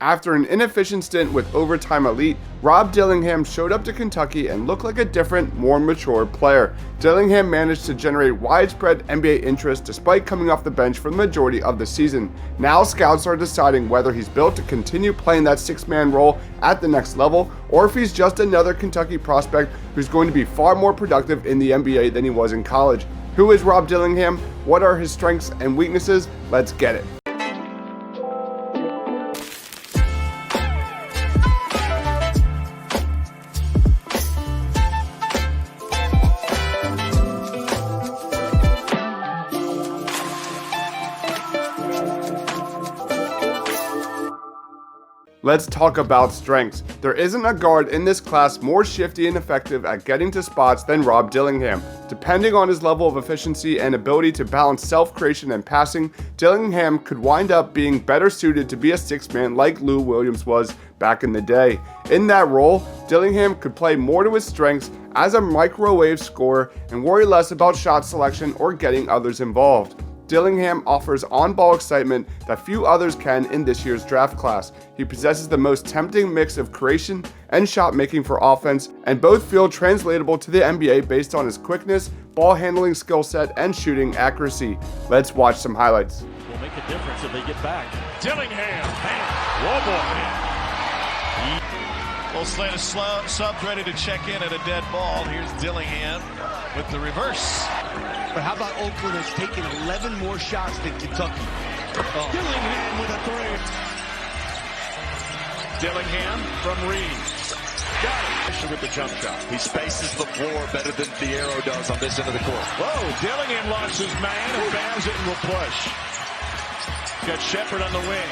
After an inefficient stint with overtime elite, Rob Dillingham showed up to Kentucky and looked like a different, more mature player. Dillingham managed to generate widespread NBA interest despite coming off the bench for the majority of the season. Now scouts are deciding whether he's built to continue playing that six-man role at the next level, or if he's just another Kentucky prospect who's going to be far more productive in the NBA than he was in college. Who is Rob Dillingham? What are his strengths and weaknesses? Let's get it. Let's talk about strengths. There isn't a guard in this class more shifty and effective at getting to spots than Rob Dillingham. Depending on his level of efficiency and ability to balance self-creation and passing, Dillingham could wind up being better suited to be a six-man like Lou Williams was back in the day. In that role, Dillingham could play more to his strengths as a microwave scorer and worry less about shot selection or getting others involved. Dillingham offers on-ball excitement that few others can in this year's draft class. He possesses the most tempting mix of creation and shot making for offense, and both feel translatable to the NBA based on his quickness, ball handling skill set, and shooting accuracy. Let's watch some highlights. Will make a difference if they get back. Dillingham, bang, Full slate of subs ready to check in at a dead ball. Here's Dillingham with the reverse. But how about Oakland has taken 11 more shots than Kentucky? Dillingham with a three. Dillingham from Reeves. Got it. With the jump shot. He spaces the floor better than Fierro does on this end of the court. Whoa, Dillingham lost his man and bounds it and will push. Got Shepard on the wing.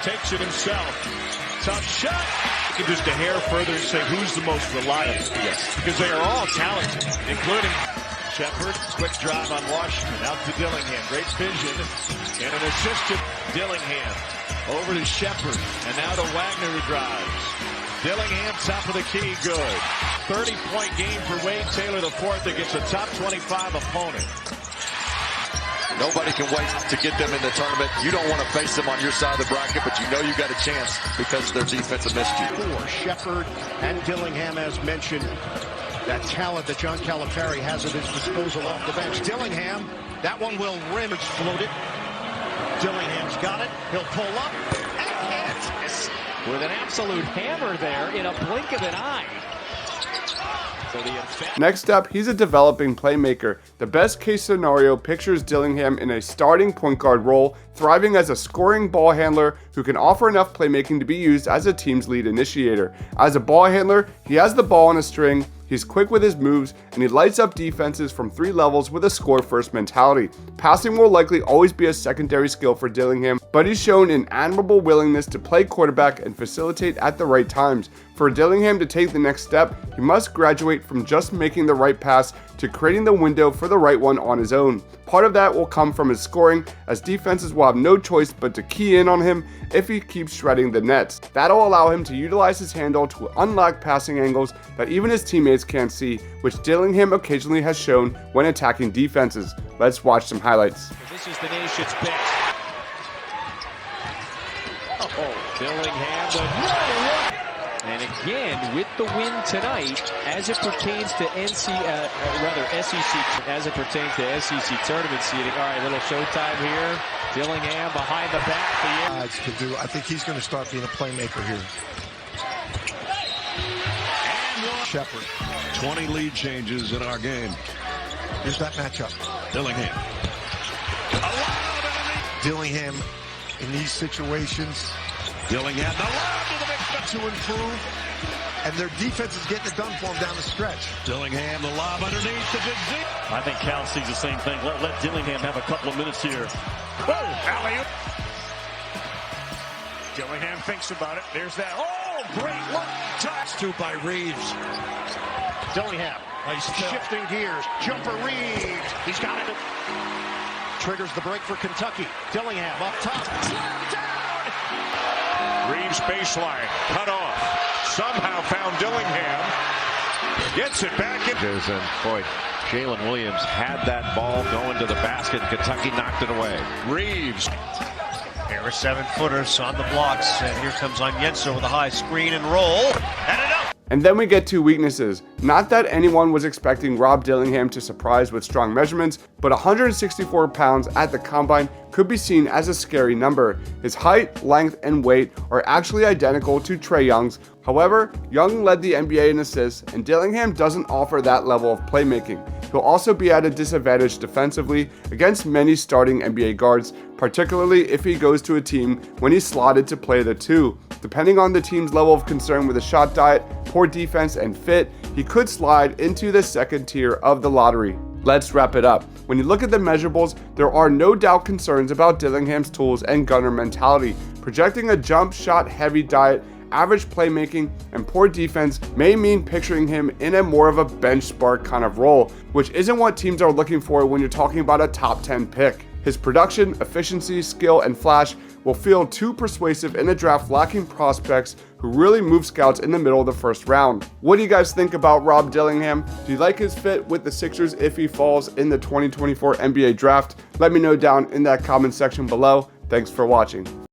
Takes it himself. Tough shot. You can just a hair further and say who's the most reliable. Yes. Because they are all talented, including Shepard. Quick drive on Washington. Out to Dillingham. Great vision. And an assist to Dillingham. Over to Shepard. And now to Wagner who drives. Dillingham, top of the key, good. 30-point game for Wade Taylor IV that gets a top 25 opponent. Nobody can wait to get them in the tournament. You don't want to face them on your side of the bracket, but you know you got a chance because their defensive miscue. Shepard and Dillingham, as mentioned, that talent that John Calipari has at his disposal off the bench. Dillingham, that one will rim. It's floated. Dillingham's got it. He'll pull up and hit with an absolute hammer there in a blink of an eye. Next up, he's a developing playmaker. The best case scenario pictures Dillingham in a starting point guard role, thriving as a scoring ball handler who can offer enough playmaking to be used as a team's lead initiator. As a ball handler, he has the ball on a string, he's quick with his moves, and he lights up defenses from three levels with a score-first mentality. Passing will likely always be a secondary skill for Dillingham, but he's shown an admirable willingness to play quarterback and facilitate at the right times. For Dillingham to take the next step, he must graduate from just making the right pass to creating the window for the right one on his own. Part of that will come from his scoring, as defenses will have no choice but to key in on him if he keeps shredding the nets. That'll allow him to utilize his handle to unlock passing angles that even his teammates can't see, which Dillingham occasionally has shown when attacking defenses. Let's watch some highlights. This is the nation's best. Dillingham, and again, with the win tonight, as it pertains to SEC, as it pertains to SEC tournament seeding. All right, little showtime here. Dillingham behind the back. I think he's going to start being a playmaker here. Shepard. 20 lead changes in our game. Here's that matchup. Dillingham. Dillingham in these situations. Dillingham, the lob to the big to improve, and their defense is getting it done for them down the stretch. Dillingham, the lob underneath the big Z. I think Cal sees the same thing. Let Dillingham have a couple of minutes here. Whoa, alley-oop. Dillingham thinks about it. There's that. Oh, great look. Touch two by Reeves. Dillingham. Nice shifting gears. Jumper Reeves. He's got it. Triggers the break for Kentucky. Dillingham up top. Slam down. Reeves baseline, cut off. Somehow found Dillingham. Gets it back. And boy, Jalen Williams had that ball going to the basket. Kentucky knocked it away. Reeves. Pair of 7-footers on the blocks, and here comes Onyenso with a high screen and roll, and enough. And then we get to weaknesses. Not that anyone was expecting Rob Dillingham to surprise with strong measurements, but 164 pounds at the combine could be seen as a scary number. His height, length, and weight are actually identical to Trae Young's. However, Young led the NBA in assists, and Dillingham doesn't offer that level of playmaking. He'll also be at a disadvantage defensively against many starting NBA guards, particularly if he goes to a team when he's slotted to play the 2. Depending on the team's level of concern with a shot diet, poor defense, and fit, he could slide into the second tier of the lottery. Let's wrap it up. When you look at the measurables, there are no doubt concerns about Dillingham's tools and gunner mentality. Projecting a jump shot heavy diet, average playmaking, and poor defense may mean picturing him in a more of a bench spark kind of role, which isn't what teams are looking for when you're talking about a top 10 pick. His production, efficiency, skill, and flash will feel too persuasive in a draft lacking prospects who really move scouts in the middle of the first round. What do you guys think about Rob Dillingham? Do you like his fit with the Sixers if he falls in the 2024 NBA draft? Let me know down in that comment section below. Thanks for watching.